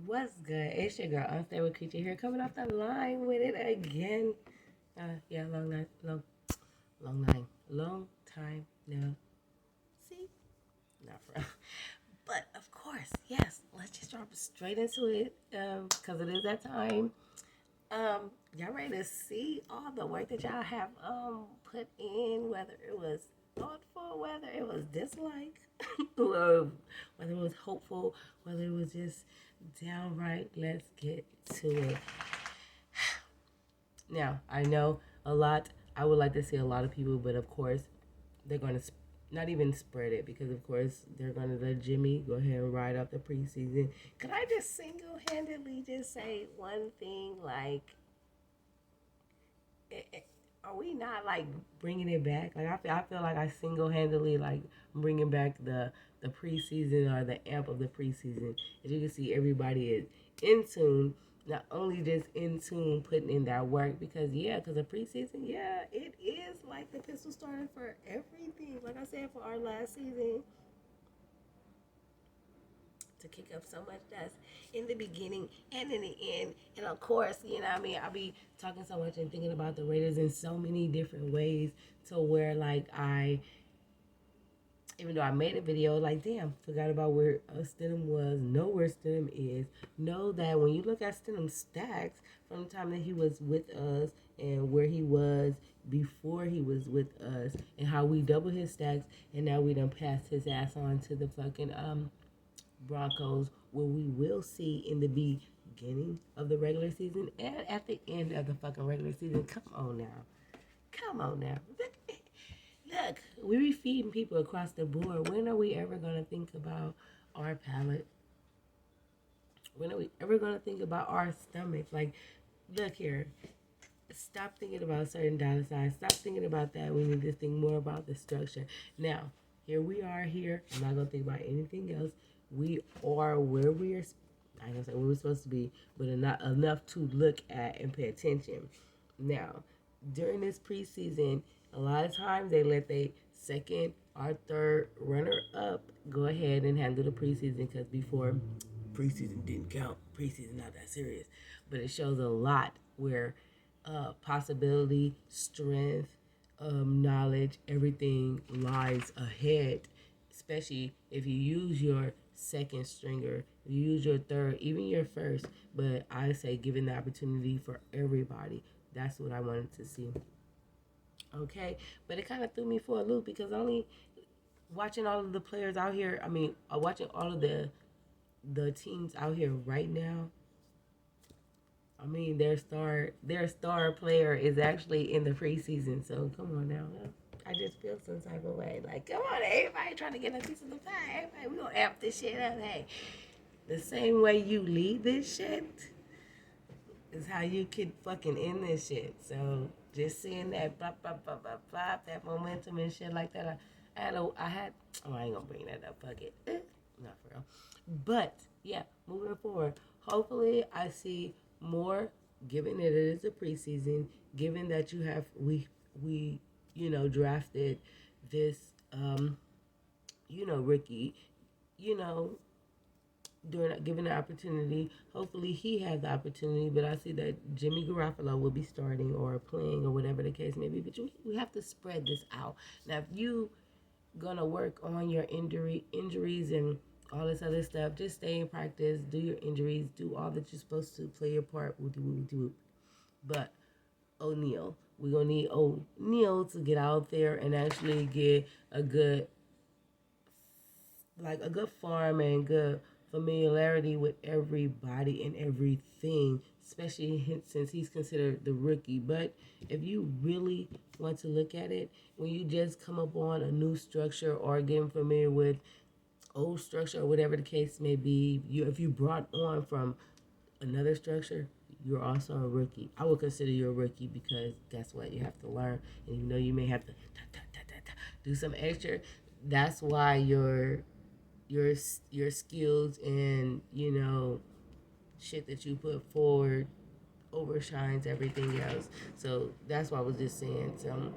What's good? It's your girl, Unstable Creature here, coming off the line with it again. Yeah, long time no see, not for real. But of course, yes, let's just drop straight into it, cause it is that time. Y'all ready to see all the work that y'all have put in, whether it was thoughtful, whether it was dislike, or whether it was hopeful, whether it was just downright. Let's get to it. Now, I know a lot. I would like to see a lot of people, but of course, they're going to not even spread it because, of course, they're going to let Jimmy go ahead and ride out the preseason. Could I just single handedly just say one thing? Like, are we not like bringing it back? Like, I feel like I single handedly like bringing back the preseason or the amp of the preseason. As you can see, everybody is in tune, not only just in tune, putting in that work because the preseason, it is like the pistol starter for everything. Like I said, for our last season, to kick up so much dust in the beginning and in the end. And of course, you know what I mean? I'll be talking so much and thinking about the Raiders in so many different ways to where like even though I made a video, like, damn, forgot about where Stidham was, know where Stidham is. Know that when you look at Stidham's stacks from the time that he was with us and where he was before he was with us and how we doubled his stacks and now we done passed his ass on to the fucking Broncos, where we will see in the beginning of the regular season and at the end of the fucking regular season. Come on now. Come on now. Look, we be feeding people across the board. When are we ever going to think about our palate? When are we ever going to think about our stomach? Like, look here. Stop thinking about certain dollar signs. Stop thinking about that. We need to think more about the structure. Now, here we are here. I'm not going to think about anything else. We are where we are. I don't say where we're supposed to be, but not enough to look at and pay attention. Now, during this preseason, a lot of times they let their second or third runner up go ahead and handle the preseason because before preseason didn't count. Preseason not that serious, but it shows a lot where possibility, strength, knowledge, everything lies ahead. Especially if you use your second stringer, you use your third, even your first. But I say giving the opportunity for everybody. That's what I wanted to see. Okay, but it kind of threw me for a loop because only watching all of the players out here. I mean, watching all of the teams out here right now. I mean, their star player is actually in the preseason. So come on now. I just feel some type of way. Like, come on, everybody trying to get a piece of the pie. Everybody, we gonna amp this shit up. Hey, the same way you lead this shit is how you could fucking end this shit. So just seeing that blah blah blah blah blah, that momentum and shit like that. I ain't gonna bring that up. Fuck it. Not for real. But yeah, moving forward, hopefully I see more. Given that it is a preseason, given that we drafted this rookie, you know, during given the opportunity. Hopefully he has the opportunity, but I see that Jimmy Garoppolo will be starting or playing or whatever the case may be. But we have to spread this out. Now, if you gonna work on your injuries and all this other stuff, just stay in practice, do your injuries, do all that you're supposed to, play your part. But O'Neal, we're gonna need O'Neal to get out there and actually get a good farm and good familiarity with everybody and everything, especially since he's considered the rookie. But if you really want to look at it, when you just come up on a new structure or getting familiar with old structure or whatever the case may be, if you brought on from another structure, you're also a rookie. I would consider you a rookie because guess what? You have to learn, and even though you may have to do some extra, that's why your skills and shit that you put forward overshines everything else. So that's why I was just saying. So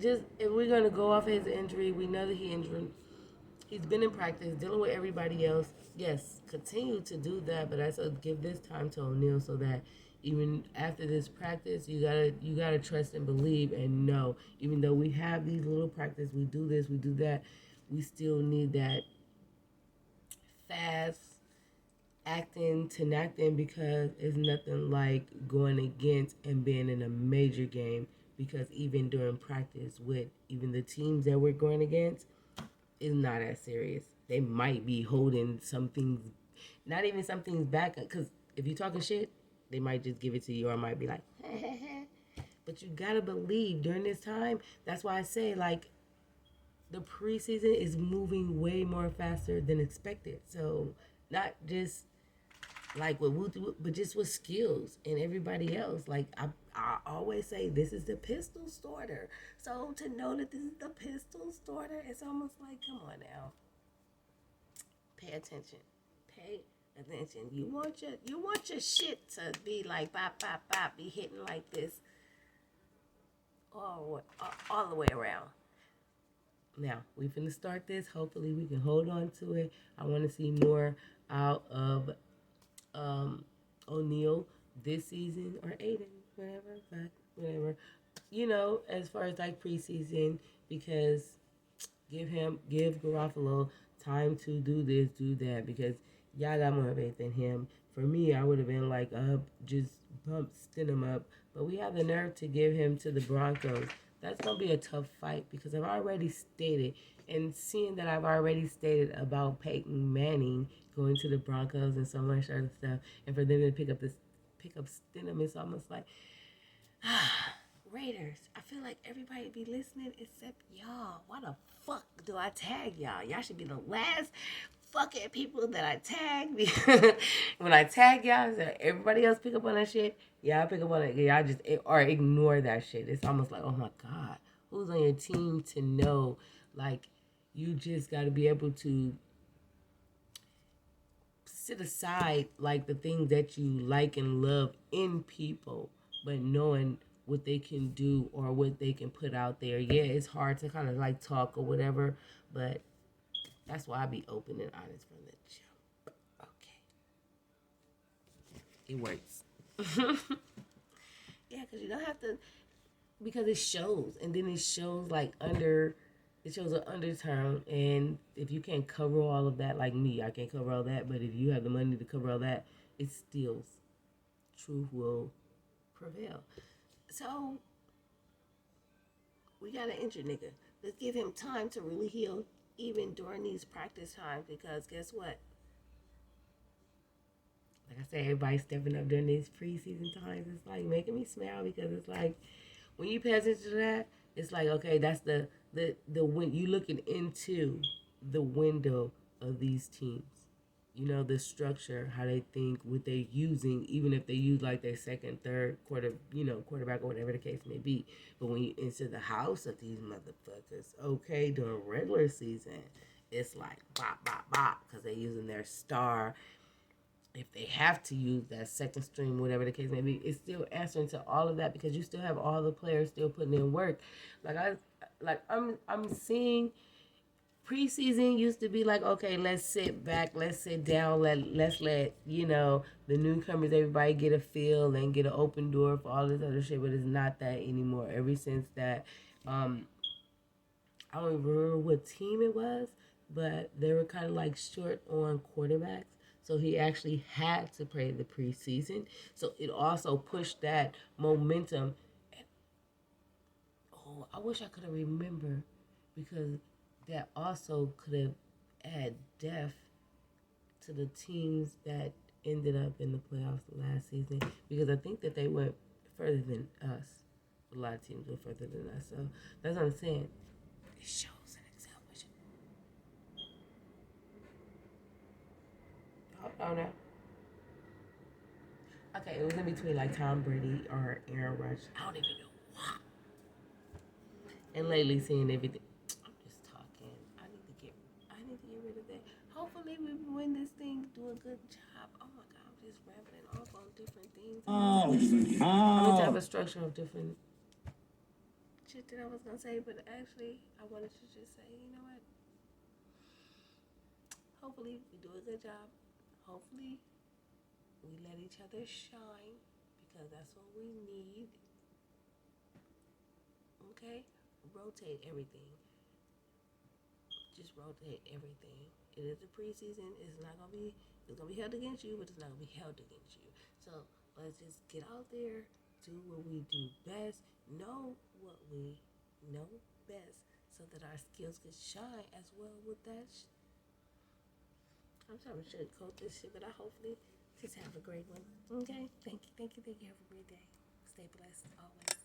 just if we're gonna go off his injury, we know that he injured. He's been in practice, dealing with everybody else. Yes, continue to do that, but I said give this time to O'Neal so that even after this practice, you gotta trust and believe and know. Even though we have these little practice, we do this, we do that, we still need that fast acting to acting because it's nothing like going against and being in a major game. Because even during practice with even the teams that we're going against, is not as serious. They might be holding some things, not even some things back. Because if you're talking shit, they might just give it to you, or might be like, but you gotta believe during this time. That's why I say like the preseason is moving way more faster than expected. So not just like with Wooty, but just with skills and everybody else. Like I always say, this is the pistol starter. So to know that this is the pistol starter, it's almost like, come on now, pay attention, pay attention. You want your shit to be like bop bop bop, be hitting like this all the way around. Now we finna start this. Hopefully we can hold on to it. I want to see more out of um, O'Neal this season or Aiden, whatever, but whatever. As far as like preseason, because give Garofalo time to do this, do that, because y'all got more faith than him. For me, I would have been like, just bump Stidham up, but we have the nerve to give him to the Broncos. That's gonna be a tough fight because I've already stated, and seeing that I've already stated about Peyton Manning going to the Broncos and so much other stuff, and for them to pick up Stidham, it's almost like Raiders. I feel like everybody be listening except y'all. Why the fuck do I tag y'all? Y'all should be the last fucking people that I tag because when I tag y'all, so everybody else pick up on that shit. Y'all pick up on it. Y'all just or ignore that shit. It's almost like, oh my god, who's on your team to know? Like, you just got to be able to sit aside like the things that you like and love in people, but knowing what they can do or what they can put out there. Yeah, it's hard to kind of like talk or whatever, but that's why I be open and honest from the jump. Okay, it works. Yeah, because you don't have to, because it shows, and then it shows like it shows an undertone, and if you can't cover all of that, like me, I can't cover all that, but if you have the money to cover all that, it still, truth will prevail. So we got an injured nigga. Let's give him time to really heal, even during these practice times, because guess what? Like I said, everybody stepping up during these preseason times. It's like making me smile because it's like when you pay attention to that, it's like, okay, that's the when you looking into the window of these teams. The structure, how they think, what they're using, even if they use like their second, third quarterback or whatever the case may be. But when you into the house of these motherfuckers, okay, during regular season, it's like bop, bop, bop, because they're using their star. If they have to use that second string, whatever the case may be, it's still answering to all of that because you still have all the players still putting in work. I'm seeing preseason used to be like, okay, let's sit back, let's sit down, let's let the newcomers, everybody get a feel and get an open door for all this other shit, but it's not that anymore. Ever since that, I don't remember what team it was, but they were kind of like short on quarterbacks. So he actually had to play the preseason. So it also pushed that momentum. And, oh, I wish I could have remembered because that also could have added depth to the teams that ended up in the playoffs last season. Because I think that they went further than us. A lot of teams went further than us. So that's what I'm saying. It shows an example. Oh no. Okay, it was in between like Tom Brady or Aaron Rodgers. I don't even know why. And lately, seeing everything, I'm just talking. I need to get rid of that. Hopefully, we win this thing. Do a good job. Oh my God, I'm just rambling off on different things. I need to have a structure of different shit that I was gonna say, but actually, I wanted to just say, you know what? hopefully we do a good job. Hopefully we let each other shine because that's what we need. Okay? Rotate everything. Just rotate everything. It is the preseason. It's gonna be held against you, but it's not gonna be held against you. So let's just get out there, do what we do best, know what we know best, so that our skills can shine as well with that. I'm trying to sugarcoat this shit, but I hopefully just have a great one. Okay? Thank you. Have a great day. Stay blessed always.